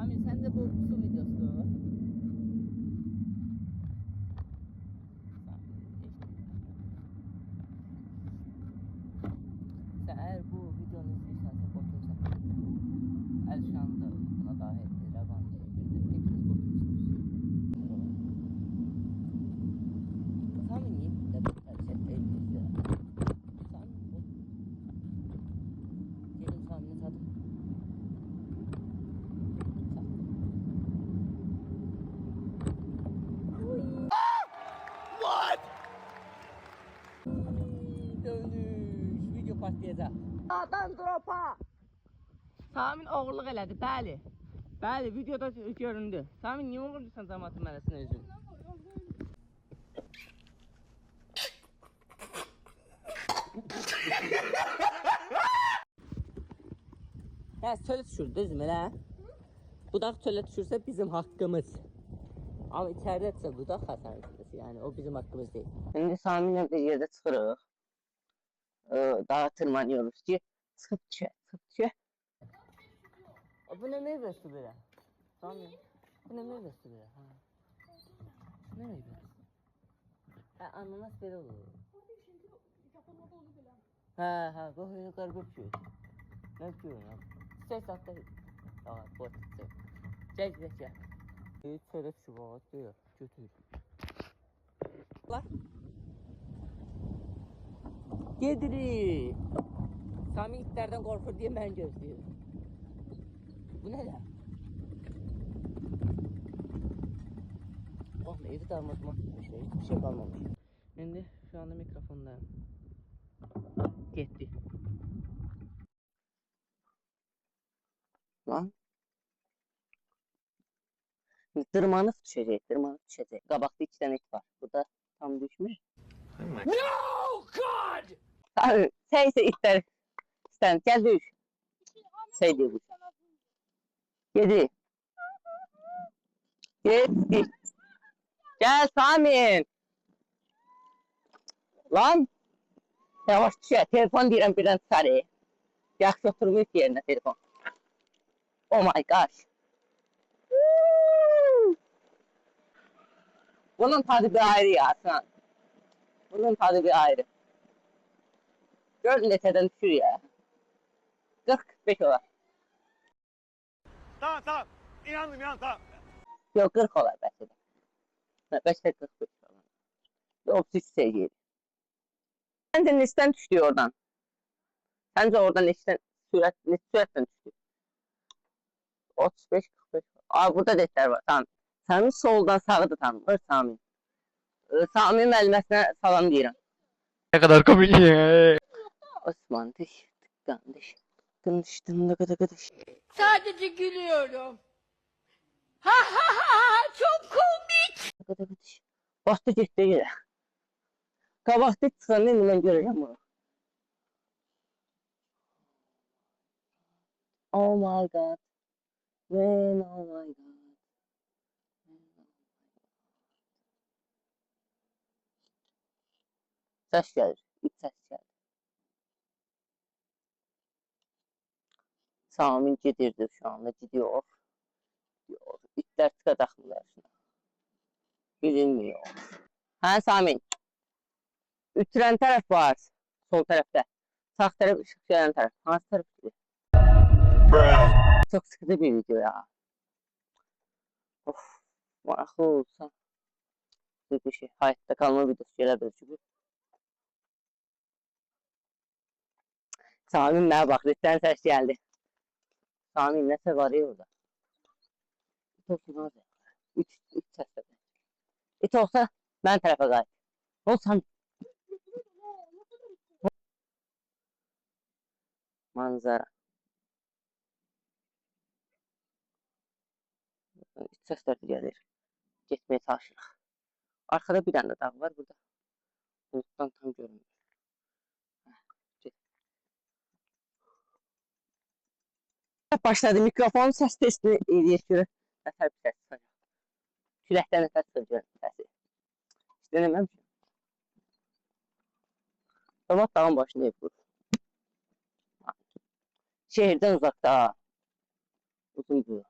Sami sen de bu su videosu. Sen eğer bu videonu izliyorsan otursan. Elşan da buna dahil etti. Revan diye girdi. Hepiniz otursunuz. Sami niye de bu tercih ediyoruz ya? Sami bu. Gelin Sami'nin tadı. What? Dönüş. Video patlayacak. Dağdan dropa. Sami'nin oğurluq elədi, bəli. Bəli, videoda göründü. Sami, niyə oğurlusan cəmaatın mələsinə özün? Ya çölə düşür, düzmü elə? Budaq çölə düşürsə bizim haqqımız. Amma içəridədirsə budaq xəsarətlidir, yəni o bizim haqqımız deyil. İndi Sami ilə bir yerdə çıxırıq. Dağa tırmanıyoruz ki, çıxıb düşək. Bu ne meyvesi böyle? Sami, bu ne meyvesi böyle? Ha. Ne meyvesi? Ha, ananas böyle olur. Ha, bu öyle garip bir şey. Ne yapıyorsun ya? Ses hatta. Aa, bu ses. Gel. Bir çörek çubuğu diyor, götür. Lan. Gediri. Sami itlerden korkur diye ben gözlüyorum. Bu ne lan? Oh, evi darmadağın etmişler, hiçbir şey kalmamış. Şimdi şu anda mikrofonda gitti. Lan. Tırmanıp düşecek. Kabakta 2 tane et var. Burada tam düşmüş. No God! Abi, şeyse itler. Sen gel düş. Şey diyor bu. Yedi. Yedi. Gel Sami. Lan. Yavaş düş ya. Telefon diyelim birden sarı. Yaxşı oturmuyor ki yerine telefon. Oh my gosh. Bunun tadı bir ayrı ya Hasan. Bunun tadı bir ayrı. 4 litreden düşür ya. 40-45 olar. Tamam. İnandım tamam. Yok 40 olar belki de. Belki de 45 olar. 33 seviyeli. Sence neçten düştü oradan? Sence oradan neçten süratten düştü? 35-45. Aa, burada defter var. Tamam. Sami soldan sağı da tanımır Sami. Sami'nin elmesine salam deyirəm. Ne kadar komik ya. Osman diş. Tıklanmış. Kınıştın da gıdı. Sadece gülüyorum. Çok komik. Gıdı. Bastı getdi yerə. Qabaqda çıxanda indi mən görəcəm bunu. Oh my god. When oh my god. Səs gəlir. İç səs gəlir. Sami gedirdi şu anda. Gidiyor. İtlər tıka taxmırlar şuna. Bilinmiyor. Hə Sami. Ütürən tərəf var. Sol tərəfdə. Sağ tərəf ışıq gələn tərəf. Hansı tərəfdir? Çok sıkıcı bir video ya. Of. Maraqlı olsa. Bir şey. Hayatta kalma videosu gelebilir çünkü. Sami'nin mənə bax. Lütfen ses geldi. Sami nəsə var ya orada. İt olsun abi. Üç səslə. İt olsa mən tərəfə qayıt. Olsan. Manzara. İç səslər də gəlir. Getməyə çalışırıq. Arkada bir tane de dağ var burada. Buluttan tam görünmüyor. Başladı mikrofon ses testini eləyir. Nətər bir səs çıxacaq. Küləkdən nətər çıxacaq səsi. Hiç deneməmişim. Damat dağın başında ev kurur. Şehirden uzakta. Uzun bu.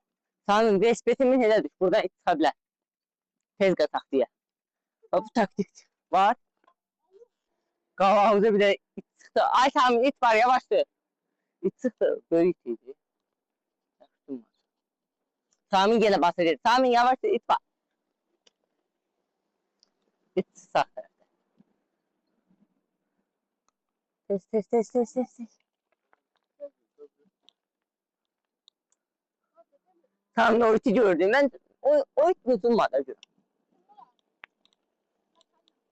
Sami'nin respetimin elədir. Buradan it çıxa bilər. Tez qaçaq deyə. Və bu taktik var. Qavağımıza bir de it çıktı. Ay Sami it var yavaştır. İt çıktı. Böyük it idi. Sami gene bahsediyor. Sami yavaştır it var. İt sağ tarafta. Tez. Sami o iti gördüm. Ben o it tutulmadı.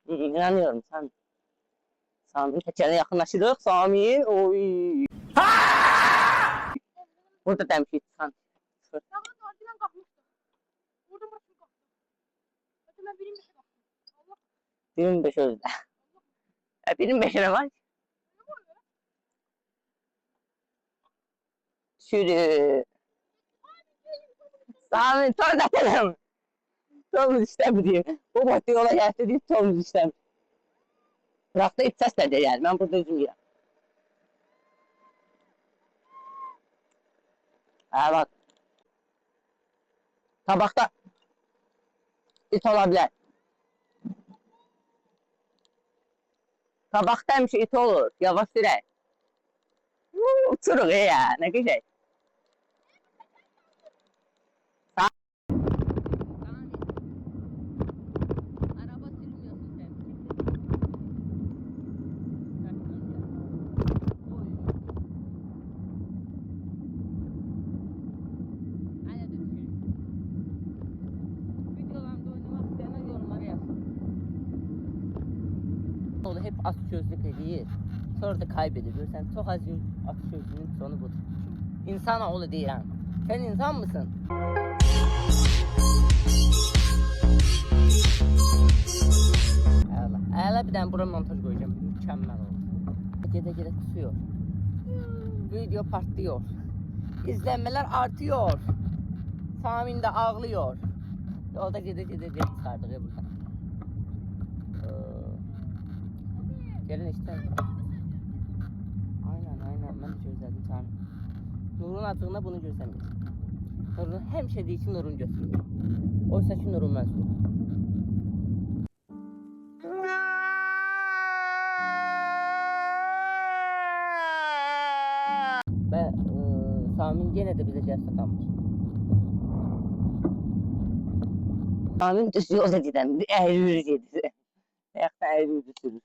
İnanıyorum Sami. Sami təkərinə yaxınlaşırıq. Sami'nin oy. Burada demiş it Sami. Yalnız ortadan kalkmıştı. Buradan başım kalktı. Zaten ben birim bir şey kalktım. Allah 25 özdə. 25'e var. Sürü. Sami sonra da telefon. Tomuz istəmir. Bu batı yola gəlsə deyib Tomuz istəmir. Bıraxda it səslə de yani. Ben burada özüm yiyəm. Ha bak. Tabakta it olabilir. Tabakta həmişə it olur. Yavaş sürək. Uçuruq ya. Ne güzel. Araba sürmüyorsun sen. Oğlu hep at sözlük edir. Sonra da kaybediyor. Görürsən, çok az gün at sözlüğünün sonu budur. İnsan oğlu deyirəm. Sen insan mısın? Allah. Əla bir dənə bura montaj koyacağım. Mükemmel oldu. Gede kusuyor. Video patlıyor. İzlenmeler artıyor. Sami'nin de ağlıyor. Yolda gede çıkardık ya buradan. Gelin işte. Aynen ben de gözlədim Sami. Nurun açığında bunu görsəmir. Nurun həmişə deyir ki, Nurun götürür. Oysa ki, Nurun mən sürür. Və Sami'nin yenə də bizə cəsət almış. Sami'nin düz yolda gedən, əyri-üyrü gedir. Ayaqda əyri-üyrü sürür.